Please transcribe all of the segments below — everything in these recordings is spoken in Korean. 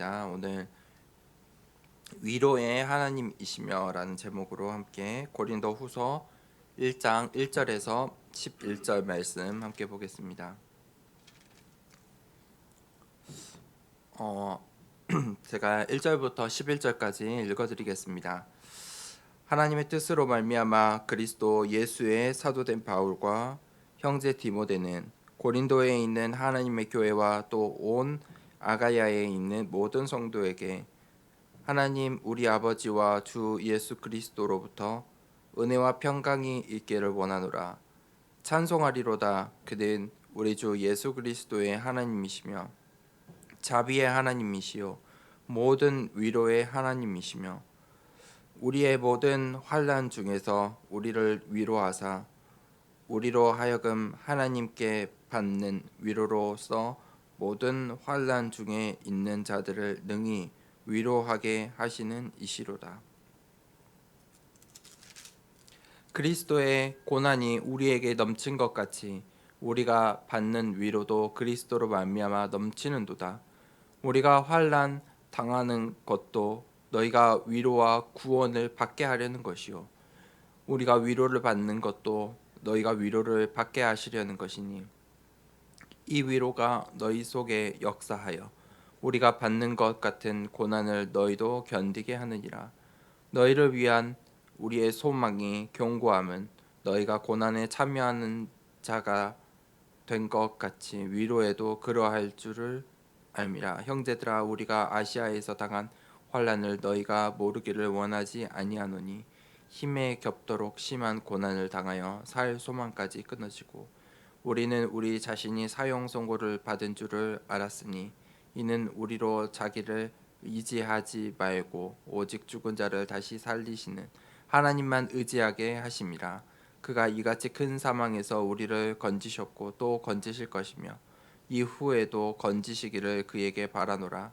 하겠습니다. 오늘 위로의 하나님이시며 라는 제목으로 함께 고린도 후서 1장 1절에서 11절 말씀 함께 보겠습니다. 제가 1절부터 11절까지 읽어드리겠습니다. 하나님의 뜻으로 말미암아 그리스도 예수의 사도된 바울과 형제 디모데는 고린도에 있는 하나님의 교회와 또 온 아가야에 있는 모든 성도에게 하나님 우리 아버지와 주 예수 그리스도로부터 은혜와 평강이 있기를 원하노라. 찬송하리로다. 그는 우리 주 예수 그리스도의 하나님이시며 자비의 하나님이시요 모든 위로의 하나님이시며 우리의 모든 환난 중에서 우리를 위로하사 우리로 하여금 하나님께 받는 위로로서 모든 환난 중에 있는 자들을 능히 위로하게 하시는 이시로다. 그리스도의 고난이 우리에게 넘친 것 같이 우리가 받는 위로도 그리스도로 말미암아 넘치는도다. 우리가 환난 당하는 것도 너희가 위로와 구원을 받게 하려는 것이요 우리가 위로를 받는 것도 너희가 위로를 받게 하시려는 것이니 이 위로가 너희 속에 역사하여 우리가 받는 것 같은 고난을 너희도 견디게 하느니라. 너희를 위한 우리의 소망이 견고함은 너희가 고난에 참여하는 자가 된 것 같이 위로에도 그러할 줄을 알미라. 형제들아 우리가 아시아에서 당한 환난을 너희가 모르기를 원하지 아니하노니 힘에 겹도록 심한 고난을 당하여 살 소망까지 끊어지고 우리는 우리 자신이 사형 선고를 받은 줄을 알았으니 이는 우리로 자기를 의지하지 말고 오직 죽은 자를 다시 살리시는 하나님만 의지하게 하심이라. 그가 이같이 큰 사망에서 우리를 건지셨고 또 건지실 것이며 이후에도 건지시기를 그에게 바라노라.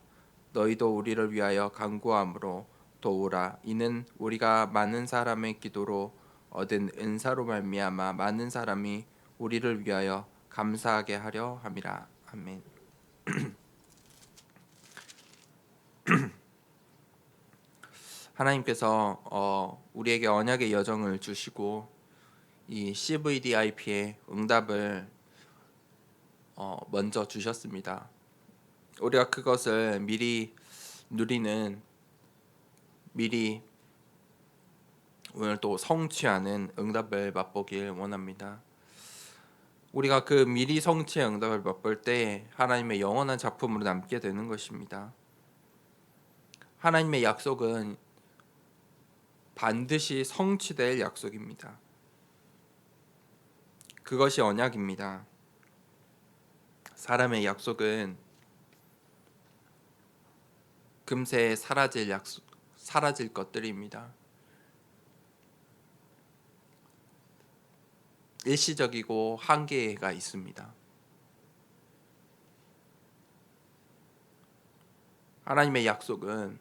너희도 우리를 위하여 간구함으로 도우라. 이는 우리가 많은 사람의 기도로 얻은 은사로 말미암아 많은 사람이 우리를 위하여 감사하게 하려 함이라. 아멘. 하나님께서 우리에게 언약의 여정을 주시고 이 CVDIP의 응답을 먼저 주셨습니다. 우리가 그것을 미리 누리는 미리 오늘 또 성취하는 응답을 맛보길 원합니다. 우리가 그 미리 성취의 응답을 맛볼 때 하나님의 영원한 작품으로 남게 되는 것입니다. 하나님의 약속은 반드시 성취될 약속입니다. 그것이 언약입니다. 사람의 약속은 금세 사라질 것들입니다. 일시적이고 한계가 있습니다. 하나님의 약속은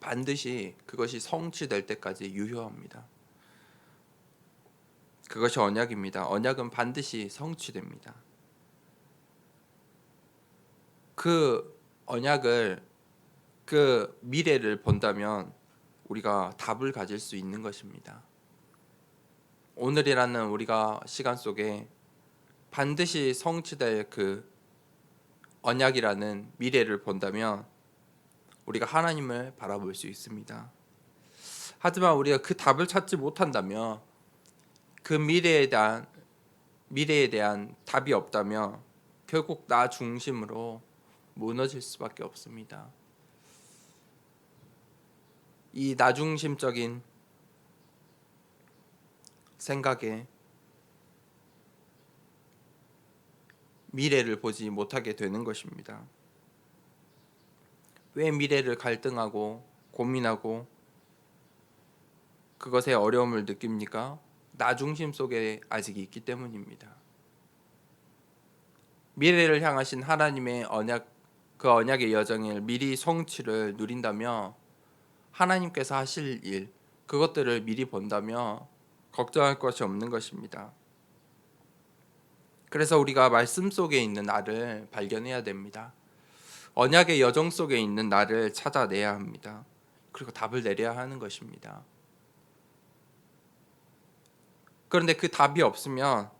반드시 그것이 성취될 때까지 유효합니다. 그것이 언약입니다. 언약은 반드시 성취됩니다. 그 언약을 그 미래를 본다면 우리가 답을 가질 수 있는 것입니다. 오늘이라는 우리가 시간 속에 반드시 성취될 그 언약이라는 미래를 본다면 우리가 하나님을 바라볼 수 있습니다. 하지만 우리가 그 답을 찾지 못한다면 그 미래에 대한 답이 없다면 결국 나 중심으로 무너질 수밖에 없습니다. 이 나 중심적인 생각에 미래를 보지 못하게 되는 것입니다. 왜 미래를 갈등하고 고민하고 그것에 어려움을 느낍니까? 나 중심 속에 아직 있기 때문입니다. 미래를 향하신 하나님의 언약, 그 언약의 여정을 미리 성취를 누린다며 하나님께서 하실 일, 그것들을 미리 본다며 걱정할 것이 없는 것입니다. 그래서 우리가 말씀 속에 있는 나를 발견해야 됩니다. 언약의 여정 속에 있는 나를 찾아내야 합니다. 그리고 답을 내려야 하는 것입니다. 그런데 그 답이 없으면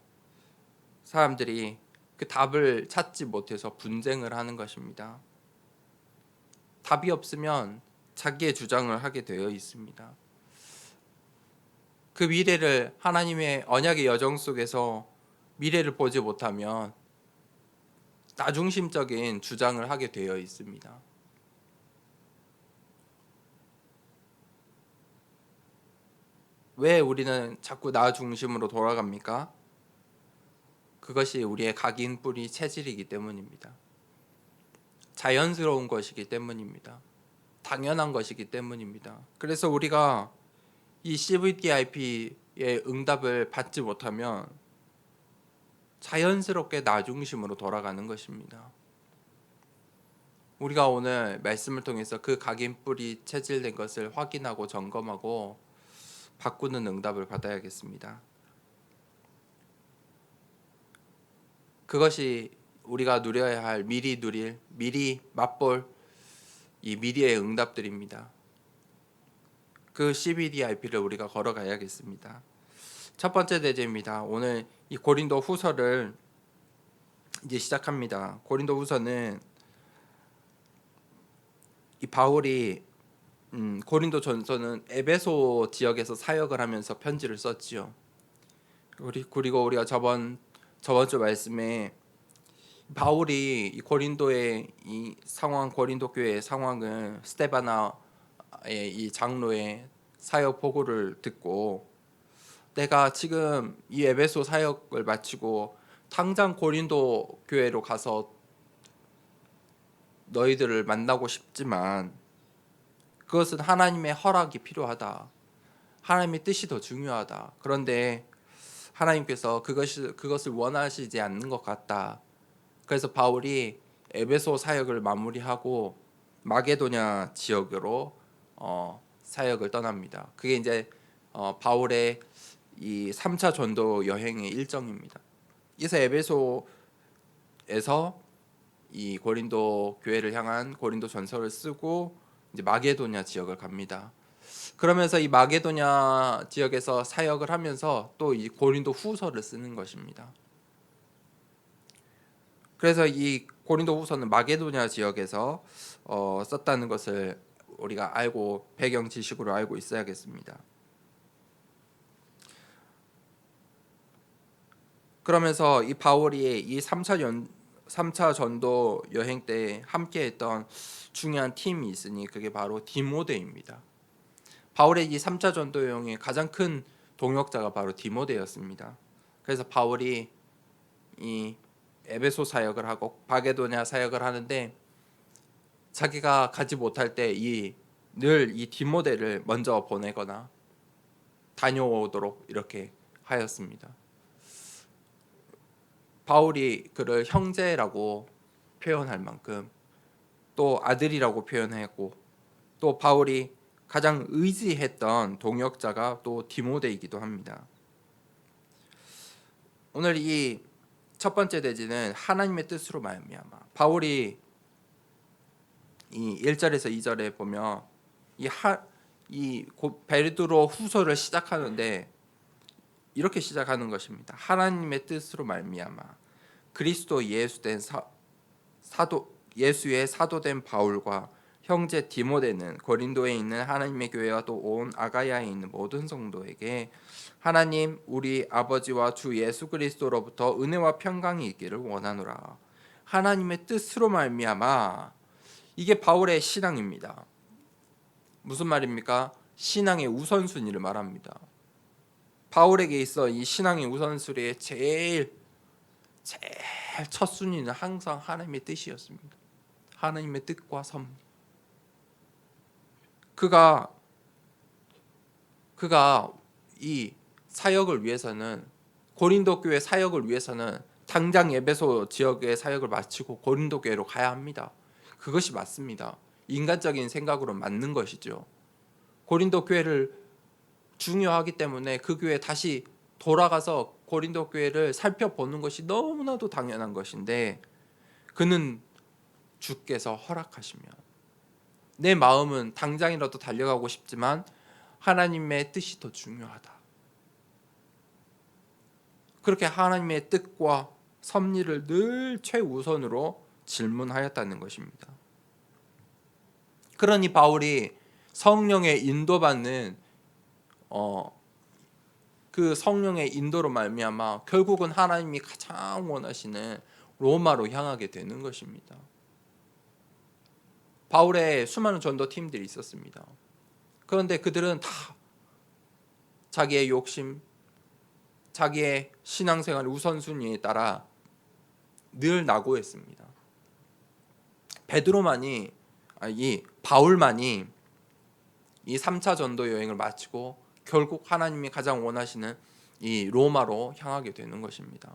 사람들이 그 답을 찾지 못해서 분쟁을 하는 것입니다. 답이 없으면 자기의 주장을 하게 되어 있습니다. 그 미래를 하나님의 언약의 여정 속에서 미래를 보지 못하면 나중심적인 주장을 하게 되어 있습니다. 왜 우리는 자꾸 나 중심으로 돌아갑니까? 그것이 우리의 각인 뿌리 체질이기 때문입니다. 자연스러운 것이기 때문입니다. 당연한 것이기 때문입니다. 그래서 우리가 이 CVDIP의 응답을 받지 못하면 자연스럽게 나 중심으로 돌아가는 것입니다. 우리가 오늘 말씀을 통해서 그 각인 뿌리 체질된 것을 확인하고 점검하고 바꾸는 응답을 받아야겠습니다. 그것이 우리가 누려야 할 미리 맛볼 이 미리의 응답들입니다. 그 CBDIP를 우리가 걸어가야겠습니다. 첫 번째 대제입니다. 오늘 이 고린도 후서를 이제 시작합니다. 고린도 후서는 이 바울이 고린도 전서는 에베소 지역에서 사역을 하면서 편지를 썼지요. 그리고 우리가 저번 주 말씀에 바울이 이 고린도의 이 상황, 고린도 교회의 상황을 스테바나의 이 장로의 사역 보고를 듣고 내가 지금 이 에베소 사역을 마치고 당장 고린도 교회로 가서 너희들을 만나고 싶지만 그것은 하나님의 허락이 필요하다. 하나님의 뜻이 더 중요하다. 그런데 하나님께서 그것을 원하시지 않는 것 같다. 그래서 바울이 에베소 사역을 마무리하고 마게도냐 지역으로 사역을 떠납니다. 그게 이제 바울의 이 3차 전도 여행의 일정입니다. 그래서 에베소에서 이 고린도 교회를 향한 고린도 전서를 쓰고 이제 마게도냐 지역을 갑니다. 그러면서 이 마게도냐 지역에서 사역을 하면서 또 이 고린도 후서를 쓰는 것입니다. 그래서 이 고린도 후서는 마게도냐 지역에서 썼다는 것을 우리가 알고 배경 지식으로 알고 있어야겠습니다. 그러면서 이 바울이 이 3차 전도 여행 때 함께했던 중요한 팀이 있으니 그게 바로 디모데입니다. 바울의 이 3차 전도 여행의 가장 큰 동역자가 바로 디모데였습니다. 그래서 바울이 이 에베소 사역을 하고 바게도냐 사역을 하는데 자기가 가지 못할 때 늘 이 디모데를 먼저 보내거나 다녀오도록 이렇게 하였습니다. 바울이 그를 형제라고 표현할 만큼 또 아들이라고 표현했고 또 바울이 가장 의지했던 동역자가 또 디모데이기도 합니다. 오늘 이 첫 번째 대지는 하나님의 뜻으로 말미암아. 바울이 이 1절에서 2절에 보면 이 베드로 후서를 시작하는데 이렇게 시작하는 것입니다. 하나님의 뜻으로 말미암아 그리스도 예수의 사도된 바울과 형제 디모데는 고린도에 있는 하나님의 교회와 또 온 아가야에 있는 모든 성도에게 하나님 우리 아버지와 주 예수 그리스도로부터 은혜와 평강이 있기를 원하노라. 하나님의 뜻으로 말미암아. 이게 바울의 신앙입니다. 무슨 말입니까? 신앙의 우선순위를 말합니다. 바울에게 있어 이 신앙의 우선순위의 제일 첫 순위는 항상 하나님의 뜻이었습니다. 하나님의 뜻과 섭리. 그가 이 사역을 위해서는 고린도 교회 사역을 위해서는 당장 에베소 지역의 사역을 마치고 고린도 교회로 가야 합니다. 그것이 맞습니다. 인간적인 생각으로 맞는 것이죠. 고린도 교회를 중요하기 때문에 그 교회에 다시 돌아가서 고린도 교회를 살펴보는 것이 너무나도 당연한 것인데 그는 주께서 허락하시면, 내 마음은 당장이라도 달려가고 싶지만 하나님의 뜻이 더 중요하다. 그렇게 하나님의 뜻과 섭리를 늘 최우선으로 질문하였다는 것입니다. 그러니 바울이 성령의 인도받는 그 성령의 인도로 말미암아 결국은 하나님이 가장 원하시는 로마로 향하게 되는 것입니다. 바울의 수많은 전도팀들이 있었습니다. 그런데 그들은 다 자기의 욕심, 자기의 신앙생활 우선순위에 따라 늘 낙오했습니다. 바울만이 이 3차 전도 여행을 마치고 결국 하나님이 가장 원하시는 이 로마로 향하게 되는 것입니다.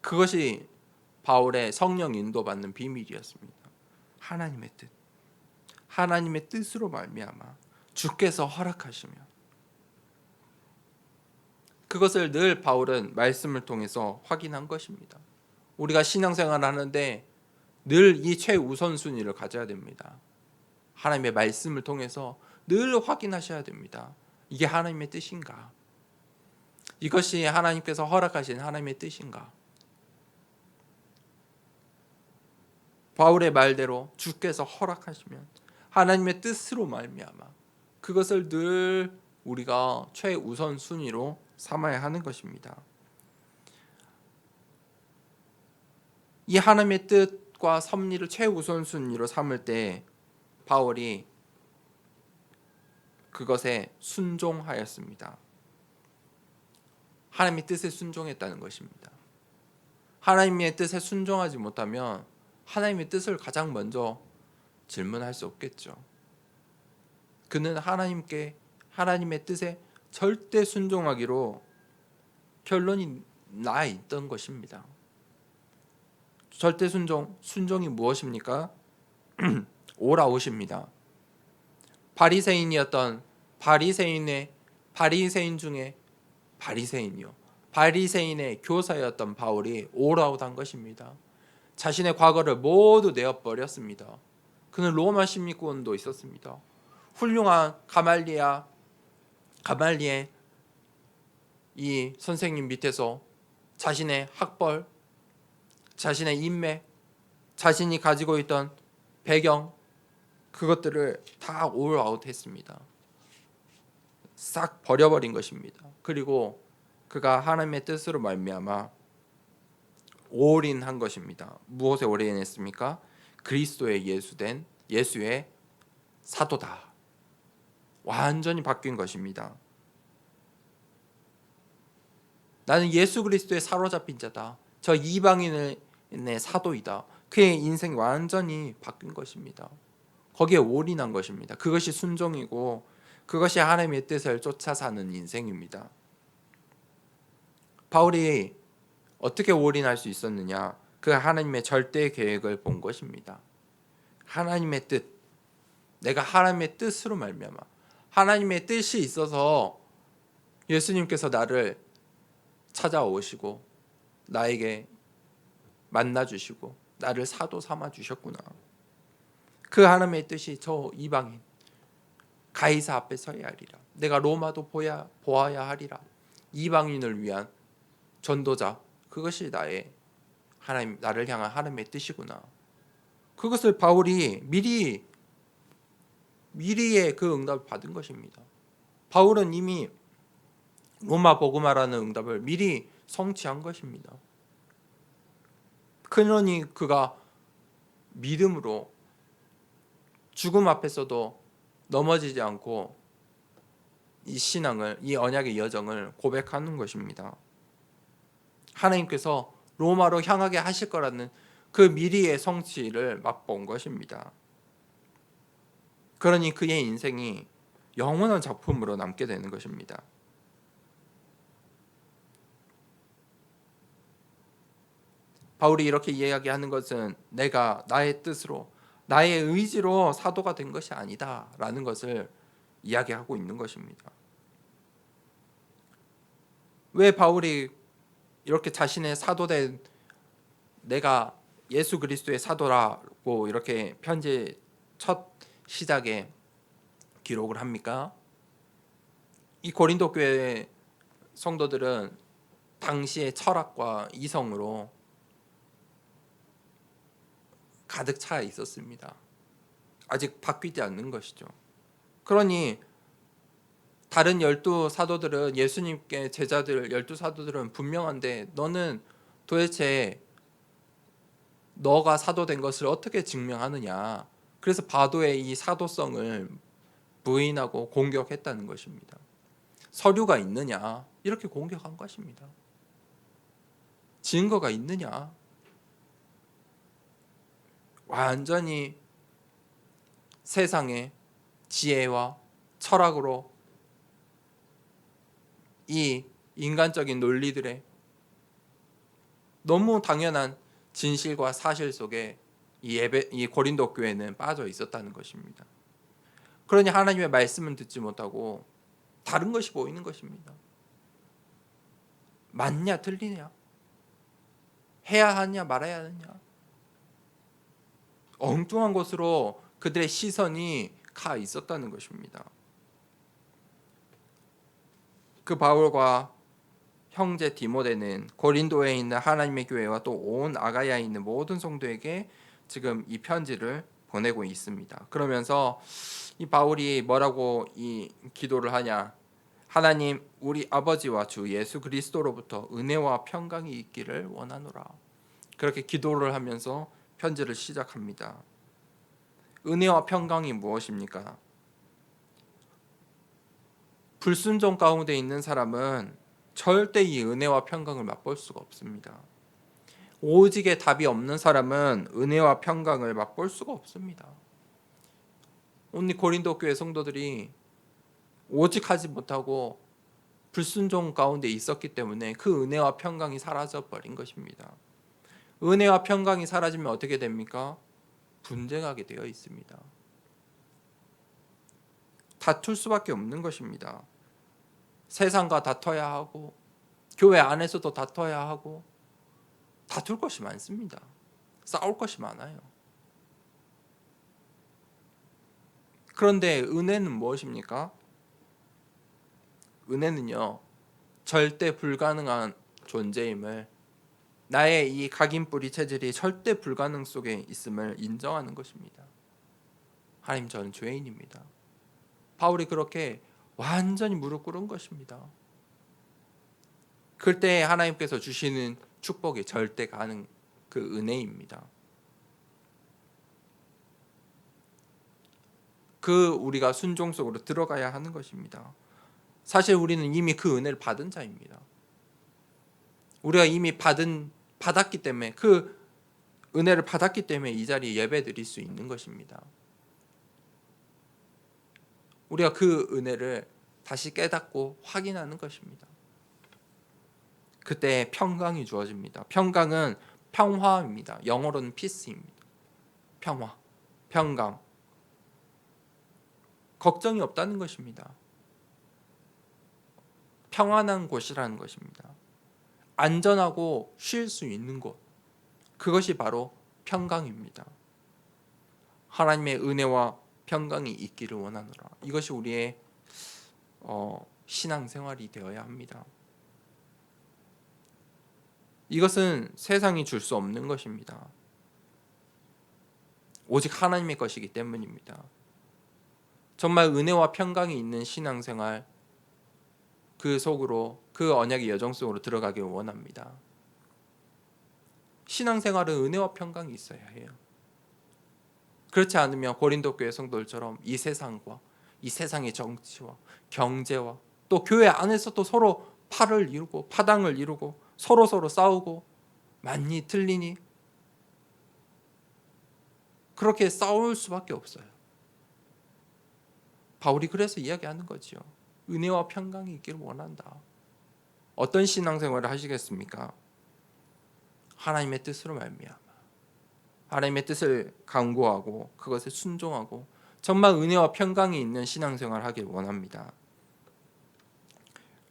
그것이 바울의 성령 인도받는 비밀이었습니다. 하나님의 뜻으로 말미암아 주께서 허락하시며, 그것을 늘 바울은 말씀을 통해서 확인한 것입니다. 우리가 신앙생활을 하는데 늘 이 최우선순위를 가져야 됩니다. 하나님의 말씀을 통해서 늘 확인하셔야 됩니다. 이게 하나님의 뜻인가? 이것이 하나님께서 허락하신 하나님의 뜻인가? 바울의 말대로 주께서 허락하시면 하나님의 뜻으로 말미암아 그것을 늘 우리가 최우선순위로 삼아야 하는 것입니다. 이 하나님의 뜻과 섭리를 최우선순위로 삼을 때 바울이 그것에 순종하였습니다. 하나님의 뜻에 순종했다는 것입니다. 하나님의 뜻에 순종하지 못하면 하나님의 뜻을 가장 먼저 질문할 수 없겠죠. 그는 하나님의 뜻에 절대 순종하기로 결론이 나 있던 것입니다. 절대 순종이 무엇입니까? 오라웃입니다. 바리새인이었던 바리새인 중에 바리새인의 교사였던 바울이 오라웃한 것입니다. 자신의 과거를 모두 내어버렸습니다. 그는 로마 시민권도 있었습니다. 훌륭한 가말리엘 이 선생님 밑에서 자신의 학벌, 자신의 인맥, 자신이 가지고 있던 배경, 그것들을 다 올아웃했습니다. 싹 버려버린 것입니다. 그리고 그가 하나님의 뜻으로 말미암아 올인한 것입니다. 무엇에 올인했습니까? 그리스도의 예수의 사도다. 완전히 바뀐 것입니다. 나는 예수 그리스도의 사로잡힌 자다. 저 이방인의 사도이다. 그의 인생이 완전히 바뀐 것입니다. 거기에 올인한 것입니다. 그것이 순종이고 그것이 하나님의 뜻을 쫓아 사는 인생입니다. 바울이 어떻게 올인할 수 있었느냐? 그 하나님의 절대 계획을 본 것입니다. 하나님의 뜻, 내가 하나님의 뜻으로 말미암아 하나님의 뜻이 있어서 예수님께서 나를 찾아오시고 나에게 만나주시고 나를 사도 삼아 주셨구나. 그 하나님의 뜻이 저 이방인 가이사 앞에 서야 하리라. 내가 로마도 보아야 하리라. 이방인을 위한 전도자, 그것이 나를 향한 하나님의 뜻이구나. 그것을 바울이 미리의 그 응답을 받은 것입니다. 바울은 이미 로마 복음화라는 응답을 미리 성취한 것입니다. 그러니 그가 믿음으로 죽음 앞에서도 넘어지지 않고 이 신앙을, 이 언약의 여정을 고백하는 것입니다. 하나님께서 로마로 향하게 하실 거라는 그 미리의 성취를 맛본 것입니다. 그러니 그의 인생이 영원한 작품으로 남게 되는 것입니다. 바울이 이렇게 이야기하는 것은 내가 나의 뜻으로, 나의 의지로 사도가 된 것이 아니다 라는 것을 이야기하고 있는 것입니다. 왜 바울이 이렇게 자신의 사도된 내가 예수 그리스도의 사도라고 이렇게 편지 첫 시작에 기록을 합니까? 이 고린도 교회 성도들은 당시의 철학과 이성으로 가득 차 있었습니다. 아직 바뀌지 않는 것이죠. 그러니 다른 12사도들은 예수님께 제자들 12사도들은 분명한데 너는 도대체 너가 사도된 것을 어떻게 증명하느냐. 그래서 바도의 이 사도성을 부인하고 공격했다는 것입니다. 서류가 있느냐 이렇게 공격한 것입니다. 증거가 있느냐. 완전히 세상의 지혜와 철학으로 이 인간적인 논리들의 너무 당연한 진실과 사실 속에 이 고린도 교회는 빠져 있었다는 것입니다. 그러니 하나님의 말씀은 듣지 못하고 다른 것이 보이는 것입니다. 맞냐 틀리냐, 해야 하냐 말아야 하느냐, 엉뚱한 곳으로 그들의 시선이 가 있었다는 것입니다. 그 바울과 형제 디모데는 고린도에 있는 하나님의 교회와 또 온 아가야에 있는 모든 성도에게 지금 이 편지를 보내고 있습니다. 그러면서 이 바울이 뭐라고 이 기도를 하냐? 하나님 우리 아버지와 주 예수 그리스도로부터 은혜와 평강이 있기를 원하노라. 그렇게 기도를 하면서 편지를 시작합니다. 은혜와 평강이 무엇입니까? 불순종 가운데 있는 사람은 절대 이 은혜와 평강을 맛볼 수가 없습니다. 오직의 답이 없는 사람은 은혜와 평강을 맛볼 수가 없습니다. 오늘 고린도 교회 성도들이 오직하지 못하고 불순종 가운데 있었기 때문에 그 은혜와 평강이 사라져 버린 것입니다. 은혜와 평강이 사라지면 어떻게 됩니까? 분쟁하게 되어 있습니다. 다툴 수밖에 없는 것입니다. 세상과 다퉈야 하고 교회 안에서도 다퉈야 하고 다툴 것이 많습니다. 싸울 것이 많아요. 그런데 은혜는 무엇입니까? 은혜는요, 절대 불가능한 존재임을, 나의 이 각인뿌리 체질이 절대 불가능 속에 있음을 인정하는 것입니다. 하나님, 저는 죄인입니다. 바울이 그렇게 완전히 무릎 꿇은 것입니다. 그때 하나님께서 주시는 축복이 절대 가능 그 은혜입니다. 그 우리가 순종 속으로 들어가야 하는 것입니다. 사실 우리는 이미 그 은혜를 받은 자입니다. 우리가 이미 받았기 때문에, 그 은혜를 받았기 때문에 이 자리에 예배 드릴 수 있는 것입니다. 우리가 그 은혜를 다시 깨닫고 확인하는 것입니다. 그때 평강이 주어집니다. 평강은 평화입니다. 영어로는 peace입니다. 평화, 평강. 걱정이 없다는 것입니다. 평안한 곳이라는 것입니다. 안전하고 쉴 수 있는 곳. 그것이 바로 평강입니다. 하나님의 은혜와 평강이 있기를 원하노라. 이것이 우리의 신앙생활이 되어야 합니다. 이것은 세상이 줄 수 없는 것입니다. 오직 하나님의 것이기 때문입니다. 정말 은혜와 평강이 있는 신앙생활, 그 속으로, 그 언약의 여정 속으로 들어가길 원합니다. 신앙생활은 은혜와 평강이 있어야 해요. 그렇지 않으면 고린도 교회 성도들처럼 이 세상과 이 세상의 정치와 경제와 또 교회 안에서도 서로 팔을 이루고 파당을 이루고 서로 싸우고 맞니 틀리니 그렇게 싸울 수밖에 없어요. 바울이 그래서 이야기하는 거지요. 은혜와 평강이 있기를 원한다. 어떤 신앙생활을 하시겠습니까? 하나님의 뜻으로 말미암아 하나님의 뜻을 강구하고 그것에 순종하고 정말 은혜와 평강이 있는 신앙생활을 하길 원합니다.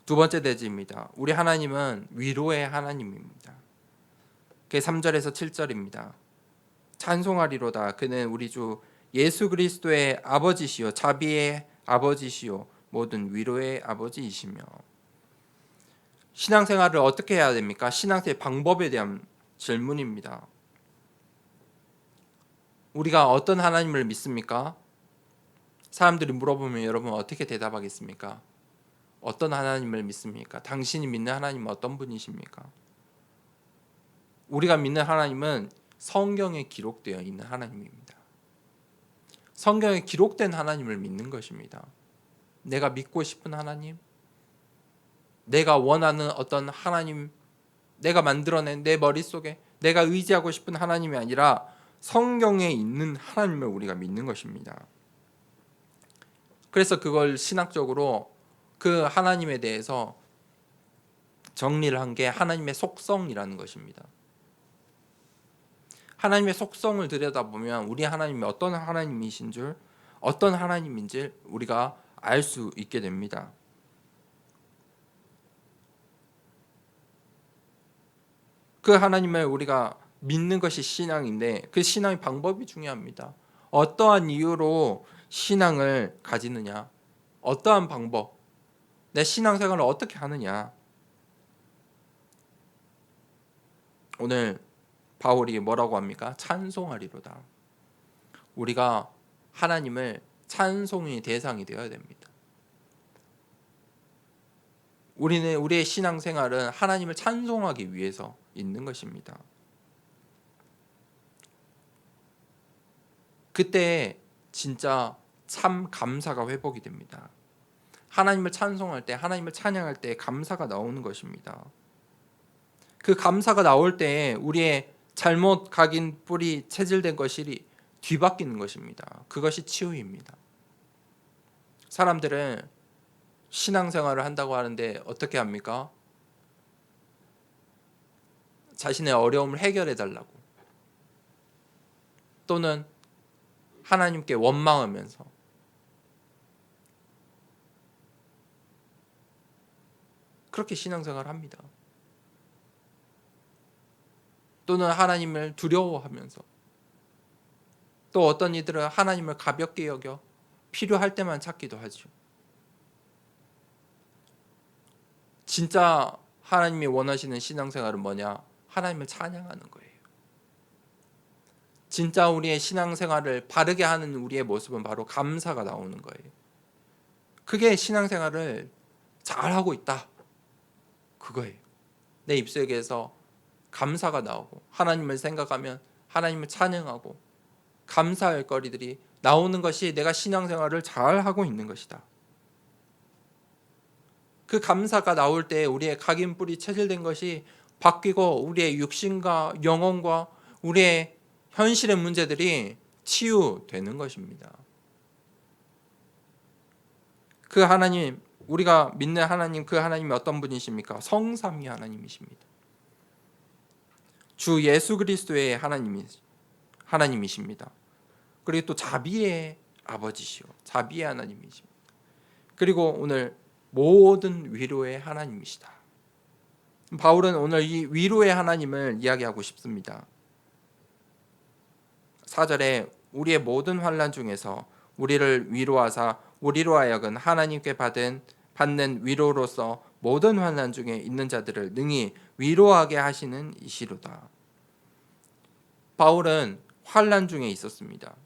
두 번째 대지입니다. 우리 하나님은 위로의 하나님입니다. 그게 3절에서 7절입니다. 찬송하리로다. 그는 우리 주 예수 그리스도의 아버지시요 자비의 아버지시요 모든 위로의 아버지이시며. 신앙생활을 어떻게 해야 됩니까? 신앙생활의 방법에 대한 질문입니다. 우리가 어떤 하나님을 믿습니까? 사람들이 물어보면 여러분 어떻게 대답하겠습니까? 어떤 하나님을 믿습니까? 당신이 믿는 하나님은 어떤 분이십니까? 우리가 믿는 하나님은 성경에 기록되어 있는 하나님입니다. 성경에 기록된 하나님을 믿는 것입니다. 내가 믿고 싶은 하나님, 내가 원하는 어떤 하나님, 내가 만들어낸 내 머릿속에 내가 의지하고 싶은 하나님이 아니라 성경에 있는 하나님을 우리가 믿는 것입니다. 그래서 그걸 신학적으로 그 하나님에 대해서 정리를 한 게 하나님의 속성이라는 것입니다. 하나님의 속성을 들여다보면 우리 하나님이 어떤 하나님이신 줄, 어떤 하나님인지 우리가 알 수 있게 됩니다. 그 하나님을 우리가 믿는 것이 신앙인데 그 신앙의 방법이 중요합니다. 어떠한 이유로 신앙을 가지느냐, 어떠한 방법, 내 신앙생활을 어떻게 하느냐. 오늘 바울이 뭐라고 합니까? 찬송하리로다. 우리가 하나님을 찬송의 대상이 되어야 됩니다. 우리는 우리의 신앙생활은 하나님을 찬송하기 위해서 있는 것입니다. 그때 진짜 참 감사가 회복이 됩니다. 하나님을 찬송할 때, 하나님을 찬양할 때 감사가 나오는 것입니다. 그 감사가 나올 때 우리의 잘못 각인 뿌리 체질된 것이 뒤바뀌는 것입니다. 그것이 치유입니다. 사람들은 신앙생활을 한다고 하는데 어떻게 합니까? 자신의 어려움을 해결해 달라고, 또는 하나님께 원망하면서 그렇게 신앙생활을 합니다. 또는 하나님을 두려워하면서, 또 어떤 이들은 하나님을 가볍게 여겨 필요할 때만 찾기도 하죠. 진짜 하나님이 원하시는 신앙생활은 뭐냐? 하나님을 찬양하는 거예요. 진짜 우리의 신앙생활을 바르게 하는 우리의 모습은 바로 감사가 나오는 거예요. 그게 신앙생활을 잘하고 있다, 그거예요. 내 입속에서 감사가 나오고 하나님을 생각하면 하나님을 찬양하고 감사할 거리들이 나오는 것이 내가 신앙생활을 잘하고 있는 것이다. 그 감사가 나올 때 우리의 각인뿌리 체질된 것이 바뀌고 우리의 육신과 영혼과 우리의 현실의 문제들이 치유되는 것입니다. 그 하나님, 우리가 믿는 하나님, 그 하나님이 어떤 분이십니까? 성삼위 하나님이십니다. 주 예수 그리스도의 하나님이십니다. 그리고 또 자비의 아버지시오, 자비의 하나님이십니다. 그리고 오늘 모든 위로의 하나님이시다. 바울은 오늘 이 위로의 하나님을 이야기하고 싶습니다. 4절에 우리의 모든 환난 중에서 우리를 위로하사 우리로 하여금 하나님께 받는 위로로서 모든 환난 중에 있는 자들을 능히 위로하게 하시는 이시로다. 바울은 환난 중에 있었습니다.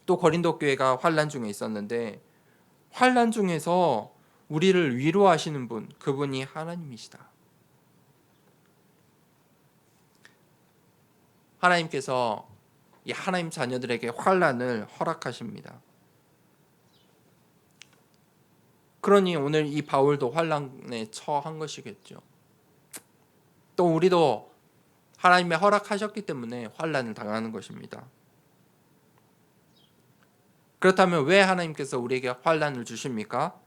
또 고린도 교회가 환난 중에 있었는데 환난 중에서 우리를 위로하시는 분, 그분이 하나님이시다. 하나님께서 이 하나님 자녀들에게 환난을 허락하십니다. 그러니 오늘 이 바울도 환난에 처한 것이겠죠. 또 우리도 하나님의 허락하셨기 때문에 환난을 당하는 것입니다. 그렇다면 왜 하나님께서 우리에게 환난을 주십니까?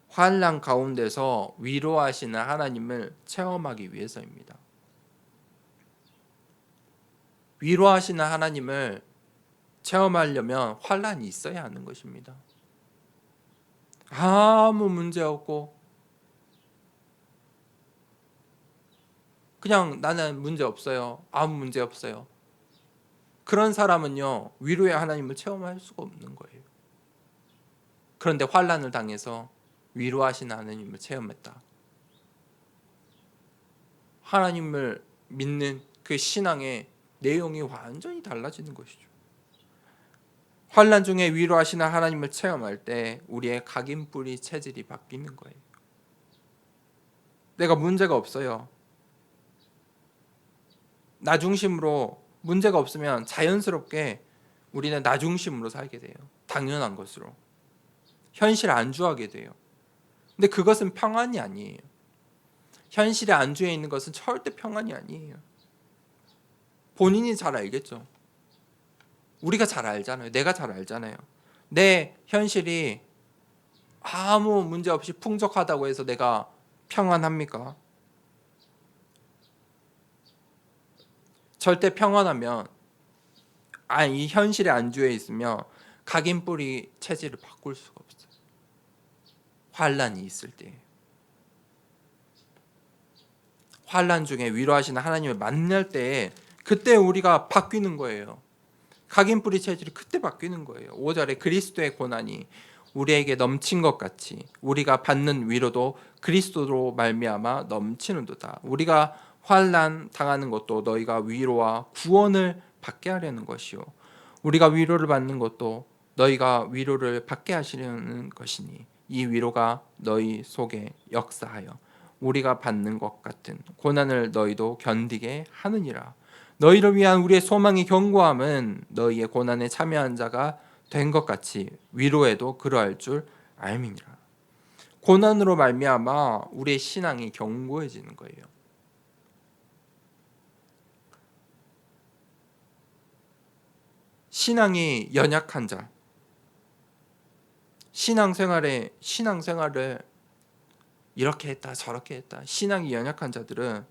환난 가운데서 위로하시는 하나님을 체험하기 위해서입니다. 위로하시는 하나님을 체험하려면 환난이 있어야 하는 것입니다. 아무 문제 없고 그냥 나는 문제 없어요. 아무 문제 없어요. 그런 사람은요, 위로의 하나님을 체험할 수가 없는 거예요. 그런데 환난을 당해서 위로하시는 하나님을 체험했다. 하나님을 믿는 그 신앙의 내용이 완전히 달라지는 것이죠. 환난 중에 위로하시는 하나님을 체험할 때 우리의 각인뿌리 체질이 바뀌는 거예요. 내가 문제가 없어요. 나 중심으로 문제가 없으면 자연스럽게 우리는 나 중심으로 살게 돼요. 당연한 것으로. 현실에 안주하게 돼요. 근데 그것은 평안이 아니에요. 현실에 안주해 있는 것은 절대 평안이 아니에요. 본인이 잘 알겠죠. 우리가 잘 알잖아요. 내가 잘 알잖아요. 내 현실이 아무 문제 없이 풍족하다고 해서 내가 평안합니까? 절대 평안하면 이 현실에 안주해 있으면 각인뿌리 체질을 바꿀 수가 없어요. 환란이 있을 때, 환란 중에 위로하시는 하나님을 만날 때 그때 우리가 바뀌는 거예요. 각인뿌리 체질이 그때 바뀌는 거예요. 5절에 그리스도의 고난이 우리에게 넘친 것 같이 우리가 받는 위로도 그리스도로 말미암아 넘치는도다. 우리가 환난 당하는 것도 너희가 위로와 구원을 받게 하려는 것이요, 우리가 위로를 받는 것도 너희가 위로를 받게 하시려는 것이니 이 위로가 너희 속에 역사하여 우리가 받는 것 같은 고난을 너희도 견디게 하느니라. 너희를 위한 우리의 소망이 견고함은 너희의 고난에 참여한 자가 된 것 같이 위로에도 그러할 줄 알미니라. 고난으로 말미암아 우리의 신앙이 견고해지는 거예요. 신앙이 연약한 자, 신앙생활을 이렇게 했다 저렇게 했다, 신앙이 연약한 자들은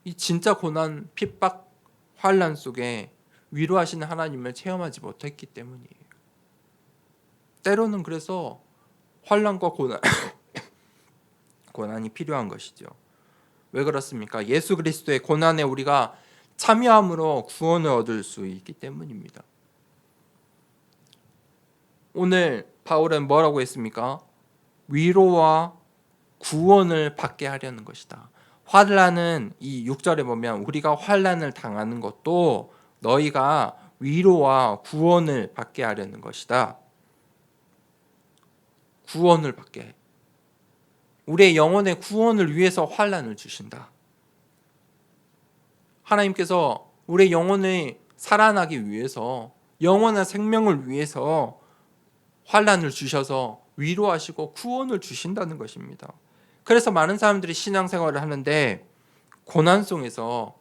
이 진짜 고난, 핍박, 환난 속에 위로하시는 하나님을 체험하지 못했기 때문이에요. 때로는 그래서 환난과 고난이 필요한 것이죠. 왜 그렇습니까? 예수 그리스도의 고난에 우리가 참여함으로 구원을 얻을 수 있기 때문입니다. 오늘 바울은 뭐라고 했습니까? 위로와 구원을 받게 하려는 것이다. 환난은 이 6절에 보면 우리가 환난을 당하는 것도 너희가 위로와 구원을 받게 하려는 것이다. 구원을 받게, 우리의 영혼의 구원을 위해서 환난을 주신다. 하나님께서 우리의 영혼이 살아나기 위해서, 영원한 생명을 위해서 환난을 주셔서 위로하시고 구원을 주신다는 것입니다. 그래서 많은 사람들이 신앙생활을 하는데 고난 속에서,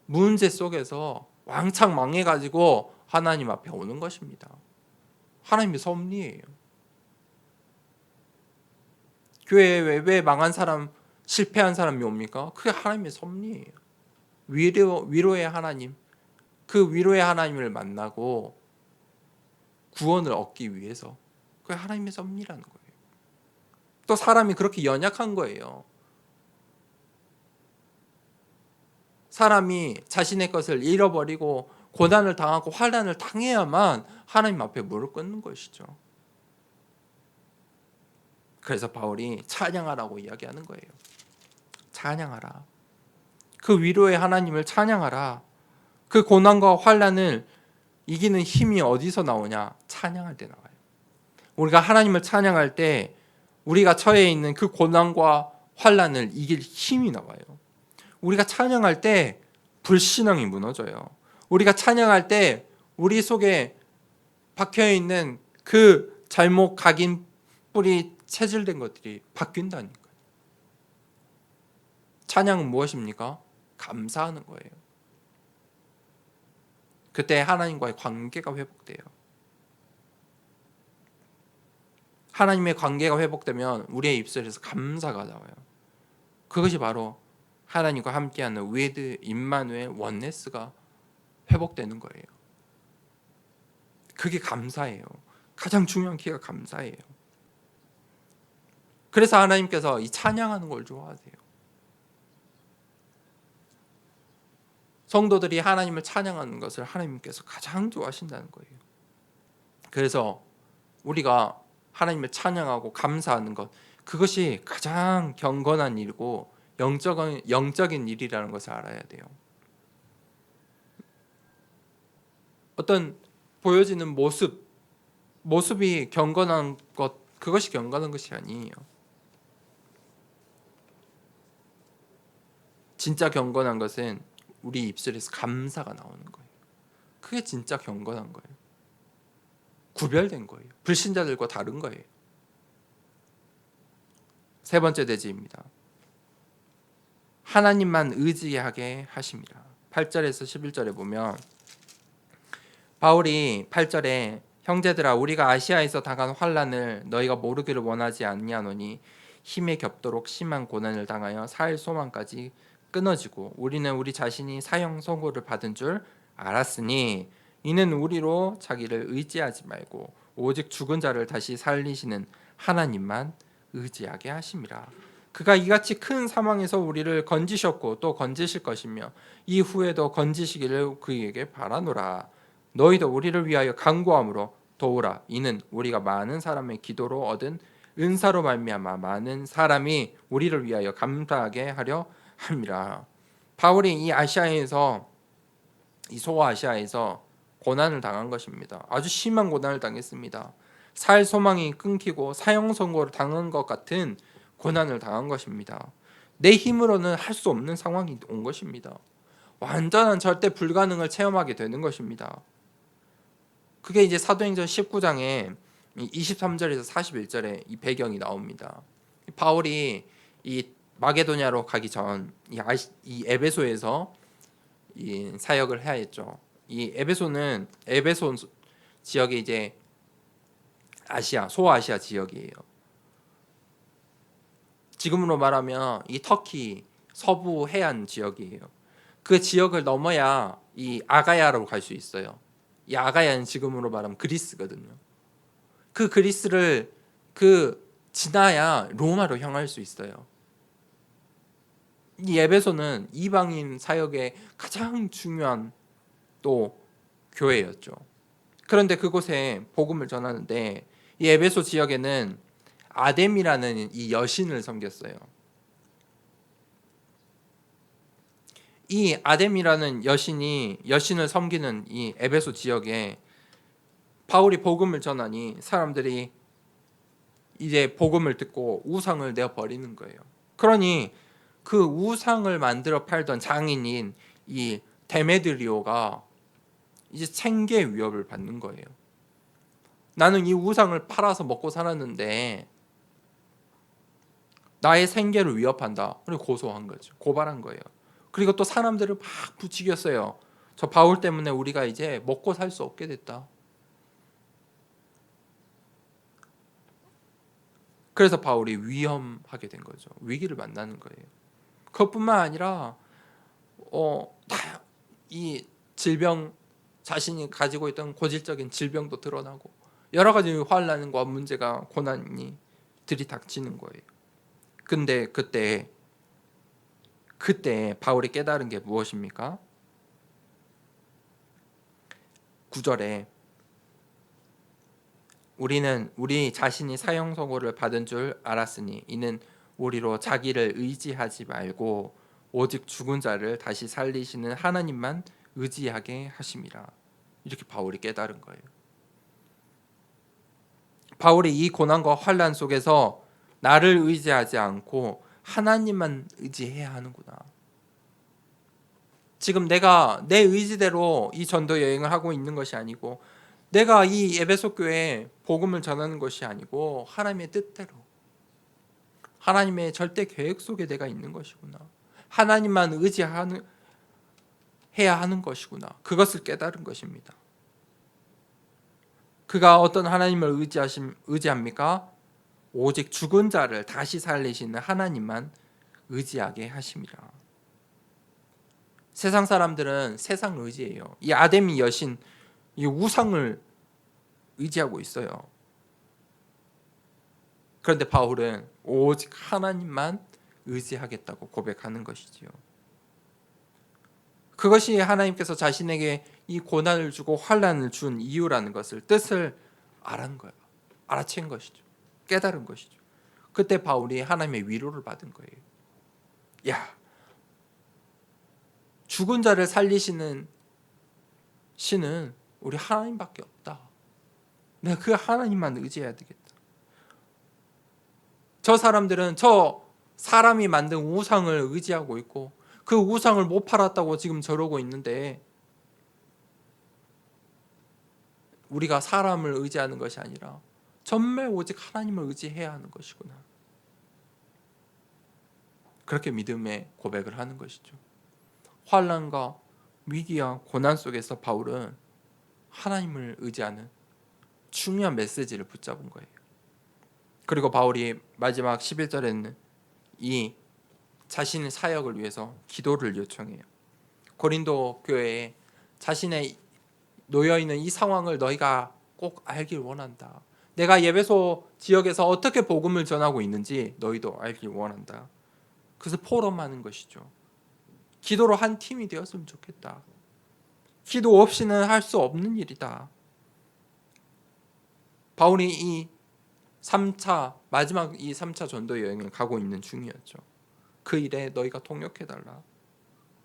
문제 속에서 왕창 망해가지고 하나님 앞에 오는 것입니다. 하나님의 섭리예요. 교회에 왜 망한 사람, 실패한 사람이 옵니까? 그게 하나님의 섭리예요. 위로의 하나님, 그 위로의 하나님을 만나고 구원을 얻기 위해서, 그게 하나님의 섭리라는 거예요. 또 사람이 그렇게 연약한 거예요. 사람이 자신의 것을 잃어버리고 고난을 당하고 환난을 당해야만 하나님 앞에 무릎 꿇는 것이죠. 그래서 바울이 찬양하라고 이야기하는 거예요. 찬양하라. 그 위로의 하나님을 찬양하라. 그 고난과 환난을 이기는 힘이 어디서 나오냐? 찬양할 때 나와요. 우리가 하나님을 찬양할 때 우리가 처해 있는 그 고난과 환난을 이길 힘이 나와요. 우리가 찬양할 때 불신앙이 무너져요. 우리가 찬양할 때 우리 속에 박혀 있는 그 잘못 각인 뿌리 체질된 것들이 바뀐다니까요. 찬양은 무엇입니까? 감사하는 거예요. 그때 하나님과의 관계가 회복돼요. 하나님의 관계가 회복되면 우리의 입술에서 감사가 나와요. 그것이 바로 하나님과 함께하는 위드 임마누엘 원네스가 회복되는 거예요. 그게 감사예요. 가장 중요한 키가 감사예요. 그래서 하나님께서 이 찬양하는 걸 좋아하세요. 성도들이 하나님을 찬양하는 것을 하나님께서 가장 좋아하신다는 거예요. 그래서 우리가 하나님을 찬양하고 감사하는 것, 그것이 가장 경건한 일이고 영적인 일이라는 것을 알아야 돼요. 어떤 보여지는 모습이 경건한 것, 그것이 경건한 것이 아니에요. 진짜 경건한 것은 우리 입술에서 감사가 나오는 거예요. 그게 진짜 경건한 거예요. 구별된 거예요. 불신자들과 다른 거예요. 세 번째 대지입니다. 하나님만 의지하게 하십니다. 8절에서 11절에 보면 바울이 8절에 형제들아 우리가 아시아에서 당한 환난을 너희가 모르기를 원하지 아니하노니 힘에 겹도록 심한 고난을 당하여 살 소망까지 끊어지고 우리는 우리 자신이 사형 선고를 받은 줄 알았으니 이는 우리로 자기를 의지하지 말고 오직 죽은 자를 다시 살리시는 하나님만 의지하게 하심이라. 그가 이같이 큰 사망에서 우리를 건지셨고 또 건지실 것이며 이후에도 건지시기를 그에게 바라노라. 너희도 우리를 위하여 간구함으로 도우라. 이는 우리가 많은 사람의 기도로 얻은 은사로 말미암아 많은 사람이 우리를 위하여 감사하게 하려 함이라. 바울이 이 소아시아에서 고난을 당한 것입니다. 아주 심한 고난을 당했습니다. 살 소망이 끊기고 사형 선고를 당한 것 같은 고난을 당한 것입니다. 내 힘으로는 할 수 없는 상황이 온 것입니다. 완전한 절대 불가능을 체험하게 되는 것입니다. 그게 이제 사도행전 19장에 23절에서 41절에 이 배경이 나옵니다. 바울이 이 마게도냐로 가기 전 이 에베소에서 이 사역을 해야 했죠. 이 에베소 지역이 이제 소아시아 지역이에요. 지금으로 말하면 이 터키 서부 해안 지역이에요. 그 지역을 넘어야 이 아가야로 갈 수 있어요. 이 아가야는 지금으로 말하면 그리스거든요. 그 그리스를 지나야 로마로 향할 수 있어요. 이 에베소는 이방인 사역의 가장 중요한 또 교회였죠. 그런데 그곳에 복음을 전하는데 이 에베소 지역에는 아뎀이라는 이 여신을 섬겼어요. 이 아뎀이라는 여신을 섬기는 이 에베소 지역에 바울이 복음을 전하니 사람들이 이제 복음을 듣고 우상을 내어 버리는 거예요. 그러니 그 우상을 만들어 팔던 장인인 이 데메드리오가 이제 생계 위협을 받는 거예요. 나는 이 우상을 팔아서 먹고 살았는데 나의 생계를 위협한다. 그리고 고소한 거죠. 고발한 거예요. 그리고 또 사람들을 막 부추겼어요. 저 바울 때문에 우리가 이제 먹고 살 수 없게 됐다. 그래서 바울이 위험하게 된 거죠. 위기를 만나는 거예요. 그것뿐만 아니라 이 질병 자신이 가지고 있던 고질적인 질병도 드러나고 여러 가지 환난과 문제가 고난이 들이닥치는 거예요. 근데 그때 바울이 깨달은 게 무엇입니까? 9절에 우리는 우리 자신이 사형 선고를 받은 줄 알았으니 이는 우리로 자기를 의지하지 말고 오직 죽은 자를 다시 살리시는 하나님만 의지하게 하심이라. 이렇게 바울이 깨달은 거예요. 바울이 이 고난과 환난 속에서 나를 의지하지 않고 하나님만 의지해야 하는구나. 지금 내가 내 의지대로 이 전도 여행을 하고 있는 것이 아니고 내가 이 에베소 교회에 복음을 전하는 것이 아니고 하나님의 뜻대로 하나님의 절대 계획 속에 내가 있는 것이구나. 하나님만 해야 하는 것이구나. 그것을 깨달은 것입니다. 그가 어떤 하나님을 의지합니까? 오직 죽은 자를 다시 살리시는 하나님만 의지하게 하심이라. 세상 사람들은 세상 의지예요. 이 아데미 여신, 이 우상을 의지하고 있어요. 그런데 바울은 오직 하나님만 의지하겠다고 고백하는 것이지요. 그것이 하나님께서 자신에게 이 고난을 주고 환난을 준 이유라는 것을 뜻을 알은 거예요. 알아챈 것이죠. 깨달은 것이죠. 그때 바울이 하나님의 위로를 받은 거예요. 야, 죽은 자를 살리시는 신은 우리 하나님밖에 없다. 내가 그 하나님만 의지해야 되겠다. 저 사람들은 저 사람이 만든 우상을 의지하고 있고 그 우상을 못 팔았다고 지금 저러고 있는데 우리가 사람을 의지하는 것이 아니라 정말 오직 하나님을 의지해야 하는 것이구나. 그렇게 믿음의 고백을 하는 것이죠. 환난과 위기와 고난 속에서 바울은 하나님을 의지하는 중요한 메시지를 붙잡은 거예요. 그리고 바울이 마지막 11절에는 이 자신의 사역을 위해서 기도를 요청해요. 고린도 교회에 자신의 놓여있는 이 상황을 너희가 꼭 알길 원한다. 내가 예배소 지역에서 어떻게 복음을 전하고 있는지 너희도 알길 원한다. 그래서 포럼하는 것이죠. 기도로 한 팀이 되었으면 좋겠다. 기도 없이는 할 수 없는 일이다. 바울이 이 3차 마지막 이 3차 전도 여행을 가고 있는 중이었죠. 그 일에 너희가 동역해달라.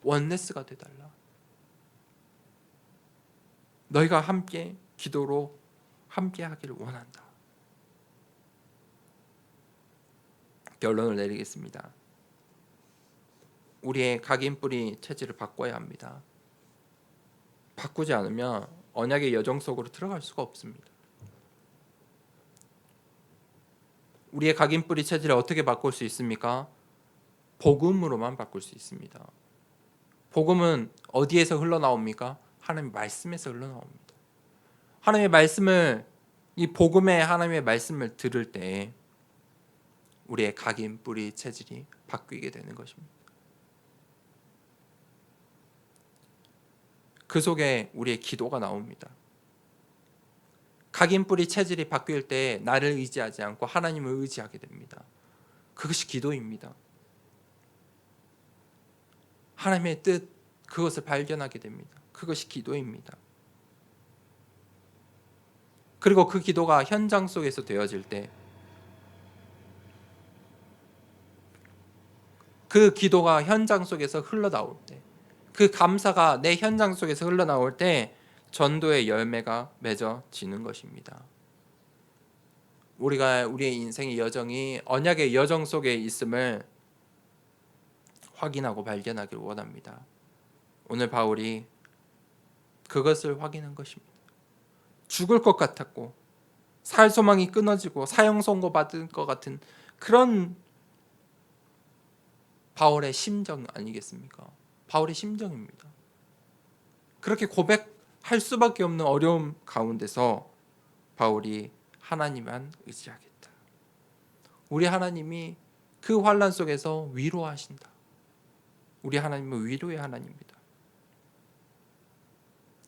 원네스가 돼달라. 너희가 함께 기도로 함께 하기를 원한다. 결론을 내리겠습니다. 우리의 각인뿌리 체질을 바꿔야 합니다. 바꾸지 않으면 언약의 여정 속으로 들어갈 수가 없습니다. 우리의 각인뿌리 체질을 어떻게 바꿀 수 있습니까? 복음으로만 바꿀 수 있습니다. 복음은 어디에서 흘러나옵니까? 하나님의 말씀에서 흘러나옵니다. 하나님의 말씀을 이 복음의 하나님의 말씀을 들을 때 우리의 각인뿌리 체질이 바뀌게 되는 것입니다. 그 속에 우리의 기도가 나옵니다. 각인뿌리 체질이 바뀔 때 나를 의지하지 않고 하나님을 의지하게 됩니다. 그것이 기도입니다. 하나님의 뜻, 그것을 발견하게 됩니다. 그것이 기도입니다. 그리고 그 기도가 현장 속에서 되어질 때, 그 기도가 현장 속에서 흘러나올 때, 그 감사가 내 현장 속에서 흘러나올 때 전도의 열매가 맺어지는 것입니다. 우리가 우리의 인생의 여정이 언약의 여정 속에 있음을 확인하고 발견하기를 원합니다. 오늘 바울이 그것을 확인한 것입니다. 죽을 것 같았고 살 소망이 끊어지고 사형 선고 받을 것 같은 그런 바울의 심정 아니겠습니까? 바울의 심정입니다. 그렇게 고백할 수밖에 없는 어려움 가운데서 바울이 하나님만 의지하겠다. 우리 하나님이 그 환난 속에서 위로하신다. 우리 하나님은 위로의 하나님입니다.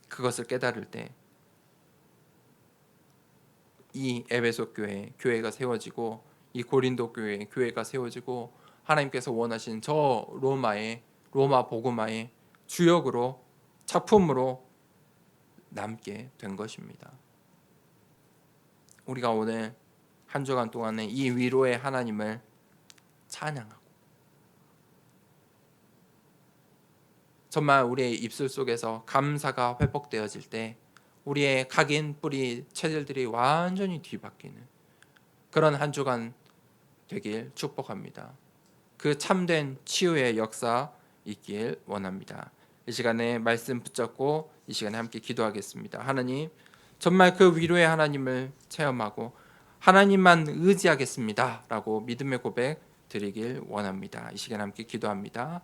그것을 깨달을 때 이 에베소 교회가 세워지고 이 고린도 교회가 세워지고 하나님께서 원하신 저 로마 복음화의 주역으로 작품으로 남게 된 것입니다. 우리가 오늘 한 주간 동안에 이 위로의 하나님을 찬양하고 정말 우리의 입술 속에서 감사가 회복되어질 때 우리의 각인 뿌리 체질들이 완전히 뒤바뀌는 그런 한 주간 되길 축복합니다. 그 참된 치유의 역사 있길 원합니다. 이 시간에 말씀 붙잡고 이 시간에 함께 기도하겠습니다. 하나님, 정말 그 위로의 하나님을 체험하고 하나님만 의지하겠습니다 라고 믿음의 고백 드리길 원합니다. 이 시간에 함께 기도합니다.